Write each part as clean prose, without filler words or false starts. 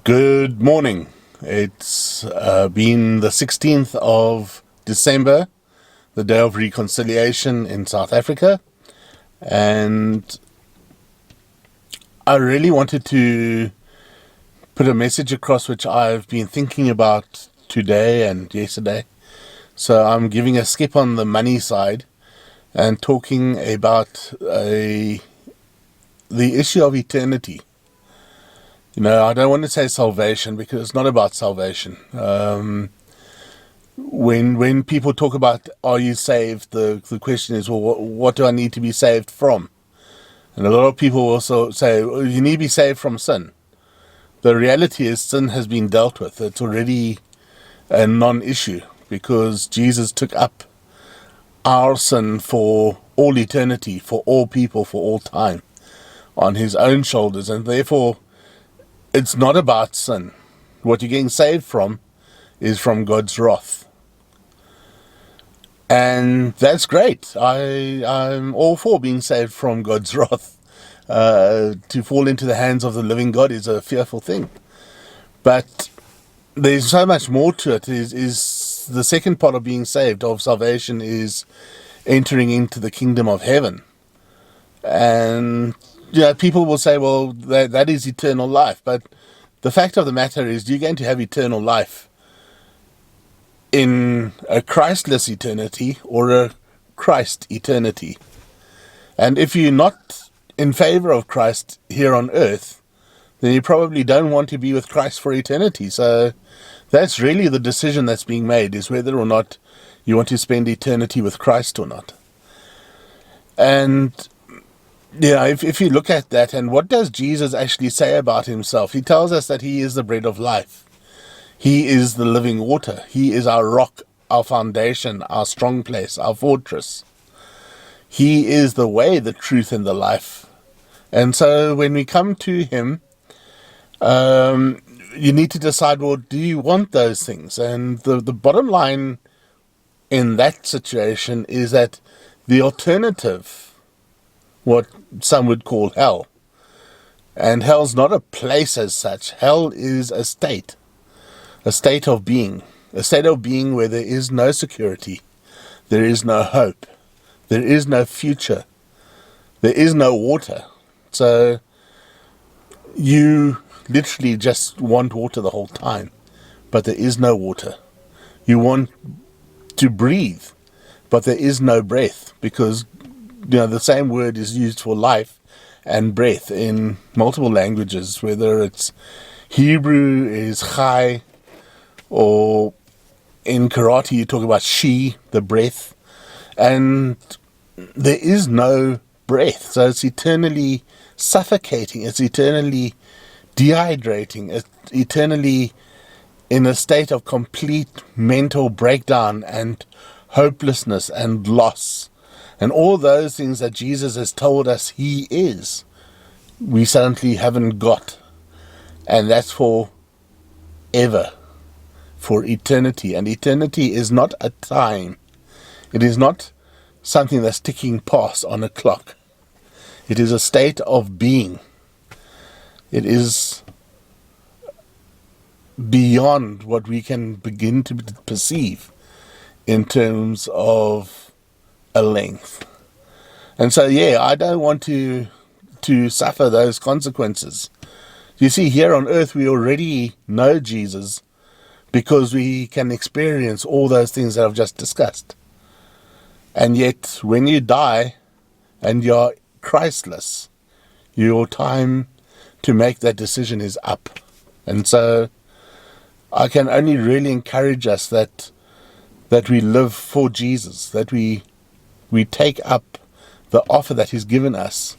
Good morning. It's been the 16th of December, the day of reconciliation in South Africa, and I really wanted to put a message across which I've been thinking about today and yesterday. So I'm giving a skip on the money side and talking about the issue of eternity. I don't want to say salvation because it's not about salvation. When people talk about are you saved, the question is, well, what do I need to be saved from? And a lot of people also say, well, you need to be saved from sin. The reality is sin has been dealt with. It's already a non-issue because Jesus took up our sin for all eternity, for all people, for all time on his own shoulders, and therefore it's not about sin. What you're getting saved from is from God's wrath. And that's great. I'm all for being saved from God's wrath. To fall into the hands of the living God is a fearful thing. But there's so much more to it. Is the second part of being saved, of salvation, is entering into the kingdom of heaven. And people will say, well, that is eternal life. But the fact of the matter is, you're going to have eternal life in a Christless eternity or a Christ eternity. And if you're not in favor of Christ here on earth, then you probably don't want to be with Christ for eternity. So that's really the decision that's being made, is whether or not you want to spend eternity with Christ or not. And if you look at that, and what does Jesus actually say about himself? He tells us that he is the bread of life. He is the living water. He is our rock, our foundation, our strong place, our fortress. He is the way, the truth, and the life. And so when we come to him, you need to decide, well, do you want those things? And the bottom line in that situation is that the alternative, what some would call hell, and hell's not a place as such. Hell is a state of being, where there is no security, there is no hope, there is no future, there is no water. So you literally just want water the whole time, but there is no water. You want to breathe, but there is no breath, because the same word is used for life and breath in multiple languages, whether it's Hebrew is chai, or in karate you talk about shi, the breath, and there is no breath. So it's eternally suffocating, it's eternally dehydrating, it's eternally in a state of complete mental breakdown and hopelessness and loss. And all those things that Jesus has told us he is, we suddenly haven't got. And that's for ever, for eternity. And eternity is not a time. It is not something that's ticking past on a clock. It is a state of being. It is beyond what we can begin to perceive in terms of a length. And so I don't want to suffer those consequences. You see, here on earth we already know Jesus because we can experience all those things that I've just discussed. And yet when you die and you're Christless, your time to make that decision is up. And so I can only really encourage us that we live for Jesus, that we take up the offer that he's given us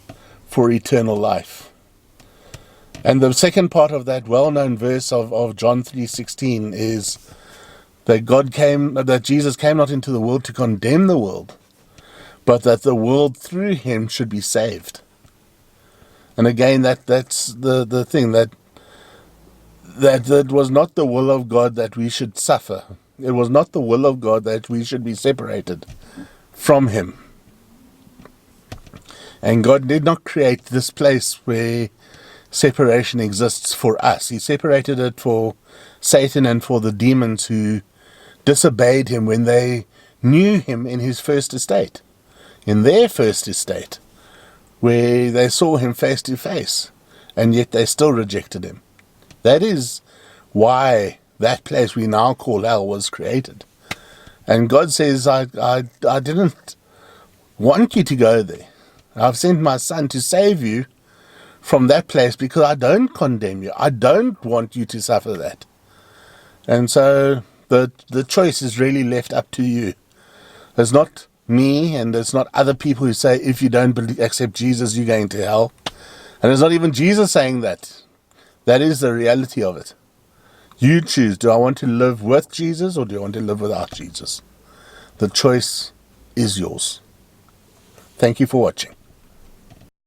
for eternal life. And the second part of that well-known verse of John 3:16 is that Jesus came not into the world to condemn the world, but that the world through him should be saved. And again, that's the thing, that was not the will of God that we should suffer. It was not the will of God that we should be separated from him. And God did not create this place where separation exists for us. He separated it for Satan and for the demons who disobeyed him when they knew him in his first estate, in their first estate, where they saw him face to face, and yet they still rejected him. That is why that place we now call hell was created. And God says, I didn't want you to go there. I've sent my son to save you from that place because I don't condemn you. I don't want you to suffer that. And so the choice is really left up to you. It's not me, and it's not other people who say if you don't accept Jesus, you're going to hell. And it's not even Jesus saying that. That is the reality of it. You choose, do I want to live with Jesus or do I want to live without Jesus? The choice is yours. Thank you for watching.